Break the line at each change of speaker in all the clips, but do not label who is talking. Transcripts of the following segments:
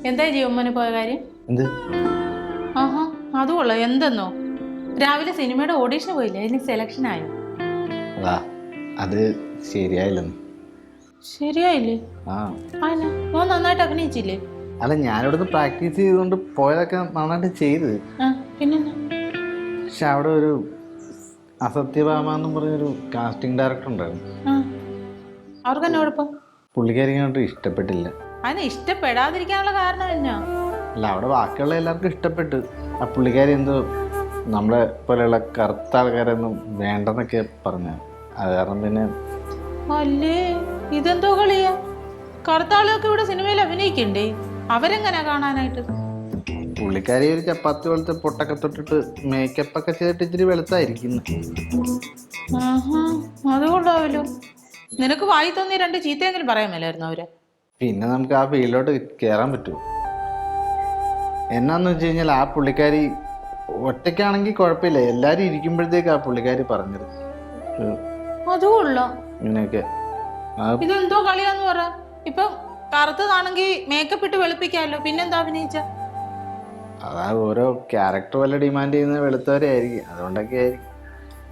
എന്തായി ജീവമ്മന് പോയ കാര്യം?
എന്ത്?
ആഹാ, അതുകൊള്ളോ. എന്തെന്നോ രാവിലെ സിനിമയുടെ ഓഡീഷന് പോയില്ലേ, അതിന് സെലക്ഷൻ ആയോ?
അത് ശരിയായില്ലെന്ന്.
ശരിയായില്ലേ? ആന ഓ നന്നായിട്ട് അഭിനയിച്ചില്ലേ?
അല്ല, ഞാനിവിടുന്ന് പ്രാക്ടീസ് ചെയ്തുകൊണ്ട് പോയതൊക്കെ നന്നായിട്ട് ചെയ്ത്.
പിന്നെ
പക്ഷെ അവിടെ ഒരു അസത്യഭാമ എന്നും പറഞ്ഞൊരു കാസ്റ്റിംഗ് ഡയറക്ടർ ഉണ്ടായിരുന്നു.
അവർക്ക് തന്നെ കുഴപ്പം?
പുള്ളിക്കാരിങ്ങോട്ട് ഇഷ്ടപ്പെട്ടില്ല.
അതിനെ ഇഷ്ടപ്പെടാതിരിക്കാനുള്ള കാരണം എന്നാ?
അല്ല, അവിടെ ബാക്കിയുള്ള എല്ലാവർക്കും ഇഷ്ടപ്പെട്ടു. ആ പുള്ളിക്കാരി എന്തോ നമ്മളെ പോലെയുള്ള കറുത്ത ആൾക്കാരൊന്നും വേണ്ടെന്നൊക്കെ പറഞ്ഞു. അത് കാരണം പിന്നെ.
അല്ലേ, ഇതെന്തോ കളിയാ? കറുത്ത ആളുകൾക്ക് ഇവിടെ സിനിമയിൽ അഭിനയിക്കണ്ടേ? അവരെങ്ങനാ കാണാനായിട്ട്?
പുള്ളിക്കാരി ഒരു ചപ്പാത്തി പോലത്തെ പൊട്ടൊക്കെ തൊട്ടിട്ട് മേക്കപ്പ് ഒക്കെ ചെയ്തിട്ട് ഇച്ചിരി വെളുത്തായിരിക്കുന്നു.
അതുകൊണ്ടാവല്ലോ. നിനക്ക് വായി തോന്നി രണ്ട് ചീത്തയെങ്കിലും പറയാൻ മേലായിരുന്നു അവരെ.
പിന്നെ നമുക്ക് ആ ഫീൽഡിലോട്ട് കയറാൻ പറ്റുമോ? എന്നാന്ന് വെച്ച് കഴിഞ്ഞാൽ ആ പുള്ളിക്കാരി ഒറ്റയ്ക്കാണെങ്കിൽ കുഴപ്പമില്ല, എല്ലാരും ഇരിക്കുമ്പോഴത്തേക്ക് ആ പുള്ളിക്കാരി പറഞ്ഞത്
അതുകൊള്ളാം.
ഇങ്ങനെയൊക്കെ.
ഇതെന്തോ കളിയാന്ന് പറ. ഇപ്പൊ കറുത്തതാണെങ്കിൽ മേക്കപ്പ് ഇട്ട് വെളുപ്പിക്കാമല്ലോ, പിന്നെന്താ അഭിനയിച്ച?
അതാ ഓരോ ക്യാരക്ടർ വല്ല ഡിമാൻഡ് ചെയ്യുന്ന വെളുത്തവരെ ആയിരിക്കും, അതുകൊണ്ടൊക്കെ ആയിരിക്കും.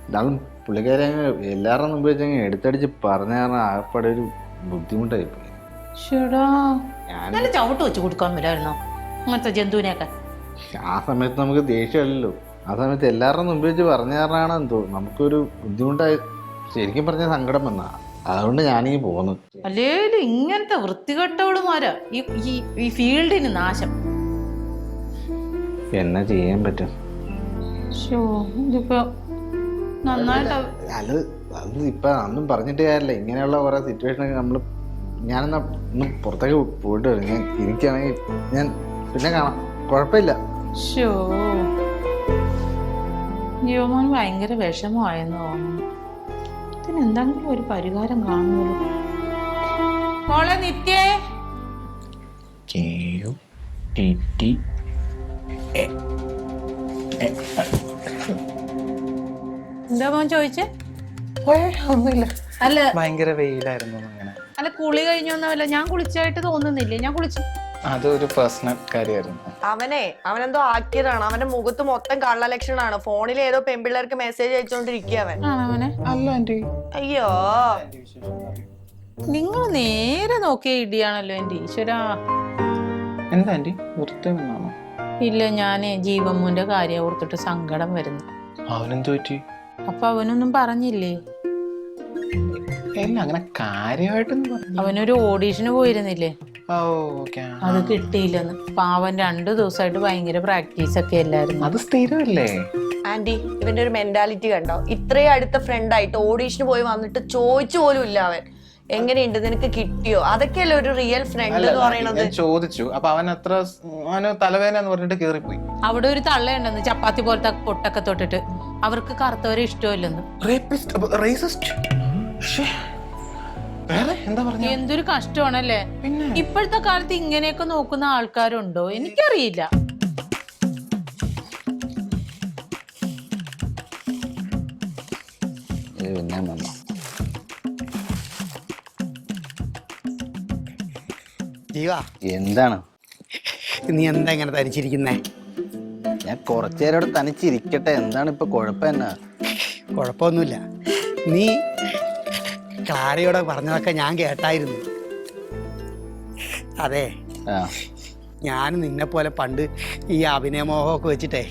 എന്നാലും പുള്ളിക്കാരി അങ്ങ് എല്ലാവരുടെ മുമ്പ് വെച്ചങ്ങ് എടുത്തടിച്ച് പറഞ്ഞ കാരണം ആകപ്പാടെ ഒരു ബുദ്ധിമുട്ടായി പോയി.
ചവിട്ട് വെച്ച് കൊടുക്കാൻ പറ്റായിരുന്നോ അങ്ങനത്തെ ജന്തുവിനെയൊക്കെ?
ആ സമയത്ത് നമുക്ക് ദേഷ്യമല്ലല്ലോ, ആ സമയത്ത് എല്ലാവരുടെ മുമ്പ് വെച്ച് പറഞ്ഞ കാരണമാണ് എന്തോ നമുക്കൊരു ബുദ്ധിമുട്ടായി. ശരിക്കും പറഞ്ഞ സങ്കടം വന്നാ, അതുകൊണ്ട് ഞാനീ പോന്നു.
അല്ലേലും ഇങ്ങനത്തെ വൃത്തികെട്ടവളുമാരാ ഈ ഫീൽഡിന് നാശം.
എന്നാ ചെയ്യാൻ പറ്റും?
ഇതിപ്പോ നന്നായിട്ട്
അത് ഇപ്പൊ അന്നും പറഞ്ഞിട്ട് കാര്യമില്ല. ഇങ്ങനെയുള്ള കുറെ സിറ്റുവേഷനൊക്കെ നമ്മള് ഞാനെന്നാ ഒന്ന് പുറത്തേക്ക് പോയിട്ട് വരും. ഞാൻ ഇരിക്കുകയാണെങ്കിൽ ഞാൻ പിന്നെ കാണാം, കുഴപ്പമില്ല.
ജീവമോൻ ഭയങ്കര വിഷമമായെന്ന് തോന്നുന്നു. ഇതിനെന്തെങ്കിലും ഒരു പരിഹാരം കാണുമല്ലോ. മോളെ നിത്യേ, എന്താ മോൻ ചോദിച്ചേ?
ഒന്നുമില്ല.
അല്ല,
ഭയങ്കര വെയിലായിരുന്നു. അങ്ങനെ
അല്ല, കുളി കഴിഞ്ഞൊന്നുമല്ല. ഞാൻ കുളിച്ചായിട്ട് തോന്നുന്നില്ലേ? ഞാൻ കുളിച്ചു.
അതൊരു പേഴ്സണൽ കാര്യമായിരുന്നു.
അവനെന്തോ ആക്കിയതാണ്. അവന്റെ മുഖത്ത് മൊത്തം കള്ള ലക്ഷണാണ്. ഫോണിൽ ഏതോ പെൺപിള്ളേർക്ക് മെസ്സേജ് അയച്ചോണ്ടിരിക്കുക അവൻ.
അല്ല ആന്റി.
അയ്യോ,
നിങ്ങൾ നേരെ നോക്കിയ ഇടിയാണല്ലോ എന്റെ ഈശ്വരാ.
എന്താ ആന്റി, വൃത്തിയാണോ?
ഇല്ല, ഞാനേ ജീവമ്മൂന്റെ കാര്യം ഓർത്തിട്ട് സങ്കടം വരുന്നു.
അവനെന്തു പറ്റി?
അപ്പൊ അവനൊന്നും പറഞ്ഞില്ലേ?
ഇല്ല, അങ്ങനെ കാര്യമായിട്ടൊന്നും പറഞ്ഞു.
അവനൊരു ഓഡീഷന് പോയിരുന്നില്ലേ, അത് കിട്ടിയില്ലെന്ന്. പാവൻ 2 ദിവസമായിട്ട് ഭയങ്കര പ്രാക്ടീസ് ഒക്കെ അല്ലായിരുന്നു.
അത് സ്ഥിരമല്ലേ
ആന്റി? ഇവന്റെ ഒരു മെന്റാലിറ്റി കണ്ടോ? ഇത്രയും അടുത്ത ഫ്രണ്ട് ആയിട്ട് ഓഡീഷന് പോയി വന്നിട്ട് ചോദിച്ചു പോലും ഇല്ല അവൻ എങ്ങനെയുണ്ട്, നിനക്ക് കിട്ടിയോ? അതൊക്കെയല്ലേ ഒരു റിയൽ ഫ്രണ്ട് എന്ന് പറയുന്നത്.
ചോദിച്ചു, അപ്പൊ അവൻ അത്ര തലവേദന എന്ന് പറഞ്ഞിട്ട് കേറിപ്പോയി.
അവിടെ ഒരു തള്ളയുണ്ടെന്ന്, ചപ്പാത്തി പോലത്തെ പൊട്ടൊക്കെ തൊട്ടിട്ട്. അവർക്ക് കറുത്തവരെ ഇഷ്ടമില്ലെന്ന്. എന്തൊരു കഷ്ടമാണല്ലേ. ഇപ്പോഴത്തെ കാലത്ത് ഇങ്ങനെയൊക്കെ നോക്കുന്ന ആൾക്കാരുണ്ടോ? എനിക്കറിയില്ല.
എന്താണ്
നീ എന്താ ഇങ്ങനെ തനിച്ചിരിക്കുന്നേ?
ഞാൻ കുറച്ചേരോടെ തനിച്ചിരിക്കട്ടെ. എന്താണ് ഇപ്പൊ കുഴപ്പം? എന്നാ
കുഴപ്പമൊന്നുമില്ല. നീ ക്ലാരയോടെ പറഞ്ഞതൊക്കെ ഞാൻ കേട്ടായിരുന്നു. അതെ, ഞാൻ നിന്നെ പോലെ പണ്ട് ഈ അഭിനയമോഹമൊക്കെ വെച്ചിട്ടേ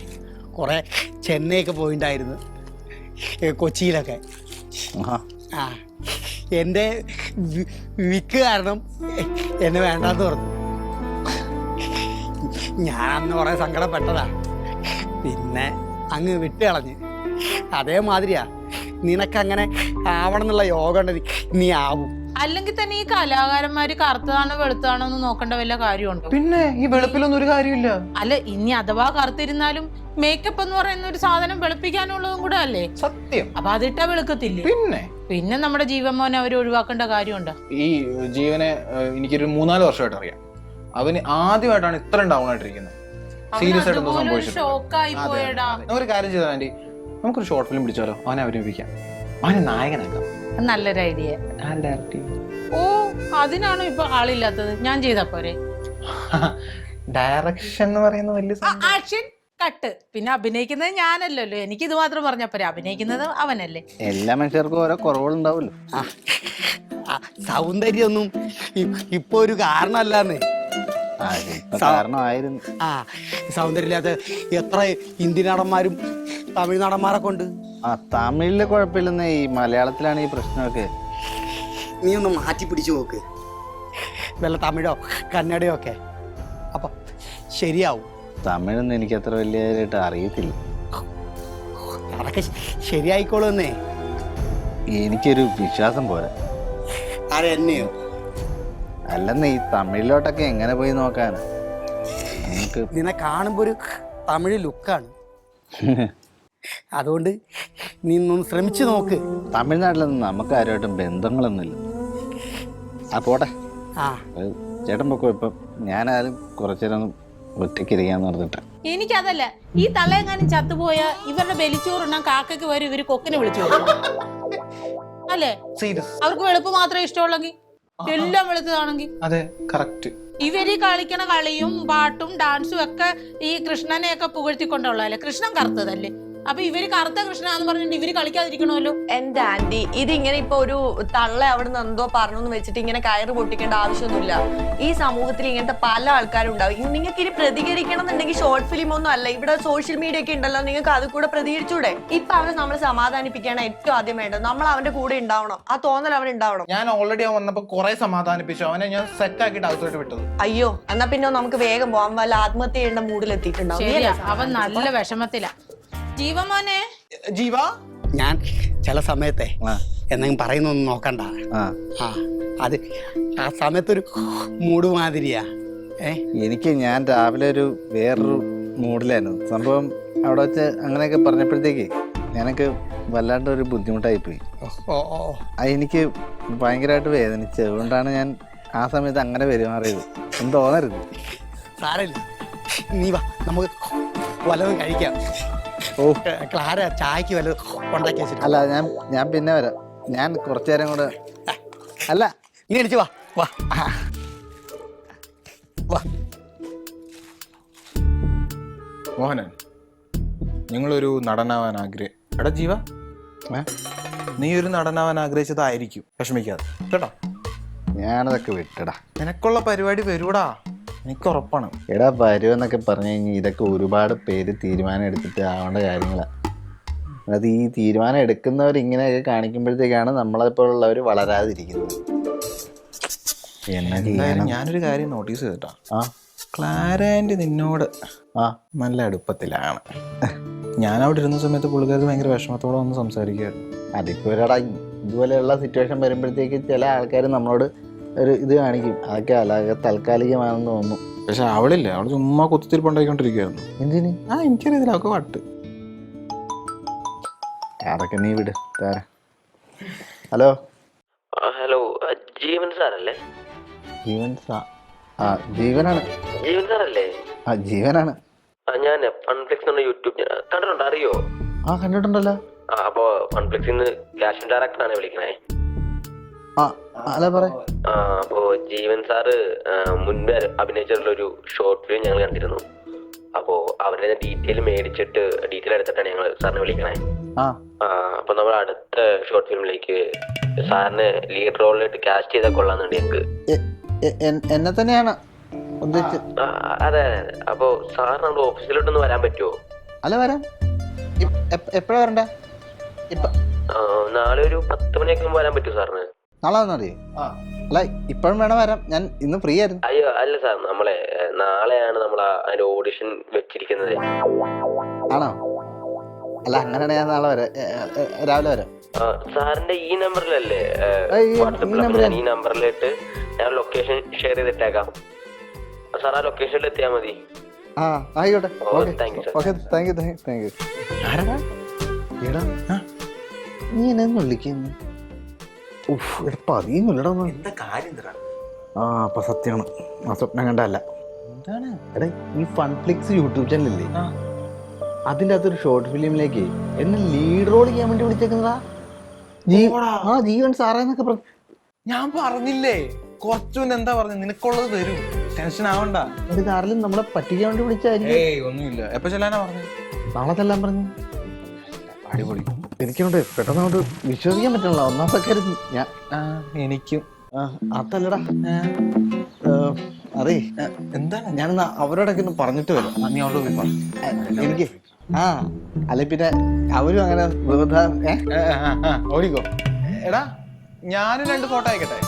കുറെ ചെന്നൈയൊക്കെ പോയിണ്ടായിരുന്നു, കൊച്ചിയിലൊക്കെ. ആ, എൻ്റെ വിക്ക് കാരണം എന്നെ വേണ്ടാന്ന് പറഞ്ഞു. ഞാൻ അന്ന് കുറെ സങ്കടപ്പെട്ടതാ, പിന്നെ അങ്ങ് വിട്ട് കളഞ്ഞ്. അതേമാതിരിയാ നിനക്കങ്ങനെ ആവണം എന്നുള്ള യോഗം ഉണ്ടെങ്കിൽ നീ ആവും.
അല്ലെങ്കിൽ തന്നെ ഈ കലാകാരന്മാര് കറുത്തതാണോ വെളുത്താണോ എന്ന് നോക്കേണ്ട വല്ല കാര്യമുണ്ടോ?
പിന്നെ ഈ വെളുപ്പിലൊന്നും ഒരു കാര്യമില്ല.
അല്ല, ഇനി അഥവാ കറുത്തിരുന്നാലും മേക്കപ്പ് എന്ന് പറയുന്ന ഒരു സാധനം വെളുപ്പിക്കാനുള്ളതും കൂടെ അല്ലേ?
സത്യം.
അപ്പൊ അതിട്ടാ വെളുക്കത്തില്ലേ? പിന്നെ നമ്മുടെ ജീവൻ അവര് ഒഴിവാക്കേണ്ട കാര്യമുണ്ടോ?
ഈ ജീവനെ എനിക്കൊരു 3-4 വർഷമായിട്ട് അറിയാം. അവന് ആദ്യമായിട്ടാണ് ഇത്ര ഡൗൺ ആയിട്ടിരിക്കുന്നത്. സീരിയസ് ആയിട്ട് ഒരു കാര്യം ചെയ്താൽ ആന്റി, നമുക്കൊരു ഷോർട്ട് ഫിലിം പിടിച്ചാലോ? അവനെ അഭിനയിപ്പിക്കാം, അവനെ നായകനാക്കാം.
നല്ലൊരു ഐഡിയ. ഓ, അതിനാണോ ഇപ്പൊ ആളില്ലാത്തത്? ഞാൻ ചെയ്താ പോരെ?
ഡയറക്ഷൻ എന്ന് പറയുന്ന വലിയ
ആക്ഷൻ കട്ട്. പിന്നെ അഭിനയിക്കുന്നത് ഞാനല്ലല്ലോ, എനിക്ക് ഇത് മാത്രം പറഞ്ഞപ്പോരെ, അഭിനയിക്കുന്നത് അവനല്ലേ.
എല്ലാ മനുഷ്യർക്കും ഓരോ കുറവുകളുണ്ടാവുമല്ലോ.
സൗന്ദര്യമൊന്നും ഇപ്പൊ ഒരു കാരണമല്ലാന്ന്.
കാരണമായിരുന്നു.
സൗന്ദര്യമില്ലാത്ത എത്ര ഇന്ത്യൻ നടന്മാരും തമിഴ് നടന്മാരൊക്കെ ഉണ്ട്.
തമിഴില് കുഴപ്പമില്ലെന്നേ, ഈ മലയാളത്തിലാണ് ഈ പ്രശ്നമൊക്കെ.
നീ ഒന്ന് മാറ്റി പിടിച്ചു നോക്ക്, വല്ല തമിഴോ കന്നഡയോ ഒക്കെ, അപ്പൊ ശരിയാവും.
തമിഴൊന്നും എനിക്ക് അത്ര വലിയതായിട്ട് അറിയത്തില്ല.
അതൊക്കെ ശരിയായിക്കോളൂന്നേ.
എനിക്കൊരു വിശ്വാസം പോരാ.
ആരെന്നെയോ?
അല്ലെന്നേ, ഈ തമിഴിലോട്ടൊക്കെ എങ്ങനെ പോയി നോക്കാനാ? നമുക്ക്
നിന്നെ കാണുമ്പോ ഒരു തമിഴ് ലുക്കാണ്. അതുകൊണ്ട് നീ ഒന്ന് ശ്രമിച്ചു നോക്ക്.
തമിഴ്നാട്ടിലൊന്നും നമുക്ക് ആരുമായിട്ടും ബന്ധങ്ങളൊന്നുമില്ല. പോട്ടെ, ചേട്ടൻ പൊക്കോ. ഇപ്പം ഞാനായാലും കുറച്ചേരം ഒന്ന് ഒറ്റയ്ക്കിരിക്കാന്ന് പറഞ്ഞിട്ട്.
എനിക്കതല്ല, ഈ തള്ളയെങ്ങാനും ചത്തുപോയ ഇവരുടെ ബലിച്ചോറുണ്ണാൻ കാക്കയ്ക്ക് വരും, ഇവര് കൊക്കിനെ വിളിച്ചു അല്ലേ? അവർക്ക് വെളുപ്പ് മാത്രമേ ഇഷ്ടമുള്ളെങ്കിൽ, എല്ലാം വെളുത്തതാണെങ്കിൽ.
അതെ, കറക്റ്റ്.
ഇവര് കളിക്കണ കളിയും പാട്ടും ഡാൻസും ഒക്കെ ഈ കൃഷ്ണനെയൊക്കെ പുകഴ്ത്തിക്കൊണ്ടുള്ളതല്ലേ. കൃഷ്ണൻ കറുത്തതല്ലേ, അപ്പൊ ഇവര് കറുത്ത കൃഷ്ണാന്ന് പറഞ്ഞിട്ട് ഇവര് കളിക്കാതിരിക്കണമല്ലോ.
എന്റെ ആന്റി, ഇതിങ്ങനെ ഇപ്പൊ ഒരു തള്ള അവിടെ നിന്ന് എന്തോ പറഞ്ഞു വെച്ചിട്ട് ഇങ്ങനെ കയറ് പൊട്ടിക്കേണ്ട ആവശ്യമൊന്നുമില്ല. ഈ സമൂഹത്തിൽ ഇങ്ങനത്തെ പല ആൾക്കാരും ഉണ്ടാവും. നിങ്ങൾക്ക് ഇനി പ്രതികരിക്കണം എന്നുണ്ടെങ്കിൽ ഷോർട്ട് ഫിലിം ഒന്നും അല്ല, ഇവിടെ സോഷ്യൽ മീഡിയ ഒക്കെ ഉണ്ടല്ലോ, നിങ്ങൾക്ക് അത് കൂടെ പ്രതികരിച്ചൂടെ? ഇപ്പൊ അവനെ നമ്മൾ സമാധാനിപ്പിക്കാനാണ് ഏറ്റവും ആദ്യം വേണ്ടത്. നമ്മൾ അവന്റെ കൂടെ ഉണ്ടാവണം, ആ തോന്നൽ അവൻ ഉണ്ടാവണം.
ഞാൻ ഓൾറെഡി അവൻ വന്നപ്പോ കുറെ സമാധാനിപ്പിച്ചു, അവനെ ഞാൻ സെറ്റ് ആക്കിയിട്ട് അകത്തോട്ട് വിട്ടത്.
അയ്യോ, എന്നാ പിന്നെ നമുക്ക് വേഗം പോവാൻ, വല്ല ആത്മഹത്യ ചെയ്യേണ്ട മൂഡിൽ എത്തിയിട്ടുണ്ടാവും.
അവൻ നല്ല വിഷമത്തിലാ. ജീവമോനെ,
ജീവ,
ഞാൻ ചില സമയത്തെ എന്തെങ്കിലും പറയുന്നൊന്നും നോക്കണ്ട. അത് ആ സമയത്തൊരു മൂഡ് മാതിരിയാ.
എനിക്ക് ഞാൻ രാവിലെ ഒരു വേറൊരു മൂഡിലായിരുന്നു. സംഭവം അവിടെ വെച്ച് അങ്ങനെയൊക്കെ പറഞ്ഞപ്പോഴത്തേക്ക് ഞാനൊക്കെ വല്ലാണ്ട് ഒരു ബുദ്ധിമുട്ടായിപ്പോയി. എനിക്ക് ഭയങ്കരമായിട്ട് വേദനിച്ചു. അതുകൊണ്ടാണ് ഞാൻ ആ സമയത്ത് അങ്ങനെ പെരുമാറിയത്. ഒന്നും തോന്നരുത്.
സാരമില്ല, നീ വാ, നമുക്ക് വല്ലതും കഴിക്കാം. ക്ലാര ചായക്ക് വല്ലതും ഉണ്ടാക്കി വെച്ചിട്ട്.
അല്ല, ഞാൻ പിന്നെ വരാം. ഞാൻ കുറച്ചു നേരം കൂടെ. അല്ല,
നീ എണിച്ച് വാ വാ വാ.
മോഹനൻ, നിങ്ങളൊരു നടനാവാൻ എടാ ജീവ, നീ ഒരു നടനാവാൻ ആഗ്രഹിച്ചതായിരിക്കും, വിഷമിക്കാതെ കേട്ടോ.
ഞാനതൊക്കെ വിട്ടടാ.
നിനക്കുള്ള പരിപാടി വരൂടാ, എനിക്ക് ഉറപ്പാണ്.
എടാ, വരുമെന്നൊക്കെ പറഞ്ഞു കഴിഞ്ഞാൽ ഇതൊക്കെ ഒരുപാട് പേര് തീരുമാനം എടുത്തിട്ട് ആവേണ്ട കാര്യങ്ങളാണ്. അത് ഈ തീരുമാനം എടുക്കുന്നവർ ഇങ്ങനെയൊക്കെ കാണിക്കുമ്പോഴത്തേക്കാണ് നമ്മളെപ്പോലുള്ളവർ വളരാതിരിക്കുന്നത്.
എന്തായാലും ഞാനൊരു കാര്യം നോട്ടീസ് ചെയ്തിട്ടാ, ക്ലാരാൻഡ് നിന്നോട് നല്ല അടുപ്പത്തിലാണ്. ഞാൻ അവിടെ ഇരുന്ന സമയത്ത് പുള്ളിക്കാർക്ക് ഭയങ്കര വിഷമത്തോടെ വന്ന് സംസാരിക്കുമായിരുന്നു.
അതിപ്പോ ഒരാടാ ഇതുപോലെയുള്ള സിറ്റുവേഷൻ വരുമ്പോഴത്തേക്ക് ചില ആൾക്കാർ നമ്മളോട് ഒരു ഇത് കാണിക്കും. അതൊക്കെ അല്ലാതെ താൽക്കാലികമാണെന്ന് തോന്നുന്നു.
പക്ഷെ അവളില്ലേ, അവള് ചുമ്മാ കുത്തിരിപ്പുണ്ടായിക്കൊണ്ടിരിക്കുകയായിരുന്നു.
എന്തിന്?
എനിക്കറിയത്തില്ല, അവൾക്ക് വട്ട്.
അതൊക്കെ നീ വിട്. ഹലോ
ഹലോ, ജീവൻ സാറല്ലേ?
ജീവനാണ്.
ജീവൻ സാറല്ലേ?
ജീവനാണ്.
ഞാൻ ഫൺഫ്ലിക്സ് എന്ന യൂട്യൂബ് കണ്ടിട്ടുണ്ടോ, അറിയോ?
കണ്ടിട്ടുണ്ടല്ലോ.
അപ്പൊ ഫൺഫ്ലിക്സിന്ന് ക്യാഷ് ഡയറക്ടറാണ് വിളിക്കണേ. അപ്പോ ജീവൻ സാറ് മുൻപ് അഭിനയിച്ചിട്ടുള്ളൊരു ഷോർട്ട് ഫിലിം ഞങ്ങൾ കണ്ടിരുന്നു. അപ്പോ അവരുടെ ഡീറ്റെയിൽ മേടിച്ചിട്ട് ഡീറ്റെയിൽ എടുത്തിട്ടാണ് ഞങ്ങൾ സാറിനെ വിളിക്കണേ. അപ്പൊ നമ്മൾ അടുത്ത ഷോർട്ട് ഫിലിമിലേക്ക് സാറിന് ലീഡ് റോളിലായിട്ട് കാസ്റ്റ് ചെയ്താൽ കൊള്ളാന്നുണ്ട് ഞങ്ങൾക്ക്.
എന്നെ തന്നെയാണ്.
അതെ. അപ്പൊ സാർ നമ്മുടെ ഓഫീസിലോട്ടൊന്ന് വരാൻ പറ്റുമോ?
അല്ല, വരാം. എപ്പോഴാ വരണ്ടേ?
നാളെ ഒരു 10 മണിയൊക്കെ വരാൻ പറ്റുമോ സാറിന്?
നാളെ വന്നറിയോ? അല്ല, ഇപ്പോഴും വേണം വരാം. ഞാൻ ഇന്ന് ഫ്രീ ആയിരുന്നു.
അയ്യോ അല്ല സാർ, നമ്മളെ നാളെയാണ് നമ്മൾ അതിന്റെ ഓഡിഷൻ വെച്ചിരിക്കുന്നത്.
ആണോ? അല്ല, അങ്ങനെയാണെങ്കിൽ ഞാൻ നാളെ വരാം, രാവിലെ വരാം.
സാറിന്റെ ഈ നമ്പറിലല്ലേ? ഈ നമ്പറിലിട്ട് ഞാൻ ലൊക്കേഷൻ ഷെയർ ചെയ്തിട്ടേക്കാം. സാർ ആ ലൊക്കേഷനിൽ എത്തിയാൽ മതി.
ആയിക്കോട്ടെ. നീ എന്നെ വിളിക്കുന്നു? അപ്പൊ സത്യമാണ്, ആ സ്വപ്നം കണ്ടല്ല. എടാ, ഈ ഫൺഫ്ലിക്സ് യൂട്യൂബ് ചാനലില്ലേ, അതിൻ്റെ അകത്തൊരു ഷോർട്ട് ഫിലിമിലേക്ക് എന്നെ ലീഡ് റോൾ ചെയ്യാൻ വേണ്ടി വിളിച്ചേക്കുന്നതാ. ജീവൻ സാറേന്നൊക്കെ
ഞാൻ പറഞ്ഞില്ലേ കുറച്ചു എന്താ പറഞ്ഞു, നിനക്കുള്ളത് തരൂ. ടെൻഷൻ ആവണ്ട.
ഇത് ആരെങ്കിലും നമ്മളെ പറ്റിക്കാൻ വേണ്ടി വിളിച്ചായിരിക്കും.
ഏയ് ഒന്നുമില്ല. എപ്പോ ചെല്ലാനാ പറഞ്ഞു?
നാളെ ചെല്ലാൻ പറഞ്ഞു.
അടിപൊളി.
എനിക്കോണ്ട് പെട്ടെന്ന് അങ്ങോട്ട് വിശ്വസിക്കാൻ പറ്റണല്ലോ. ഒന്നാമത്തെ കാര്യം ഞാൻ
എനിക്കും.
അതല്ലടാ, അതേ
എന്താണ്?
ഞാനെന്നാ അവരോടൊക്കെ ഒന്ന് പറഞ്ഞിട്ട് വരാം.
നീ അവിടെ പോയി പറ.
എനിക്ക് അല്ലെ പിന്നെ അവരും അങ്ങനെ
ഓടിക്കോ. എടാ ഞാനും 2 ഫോട്ടോ അയക്കട്ടെ.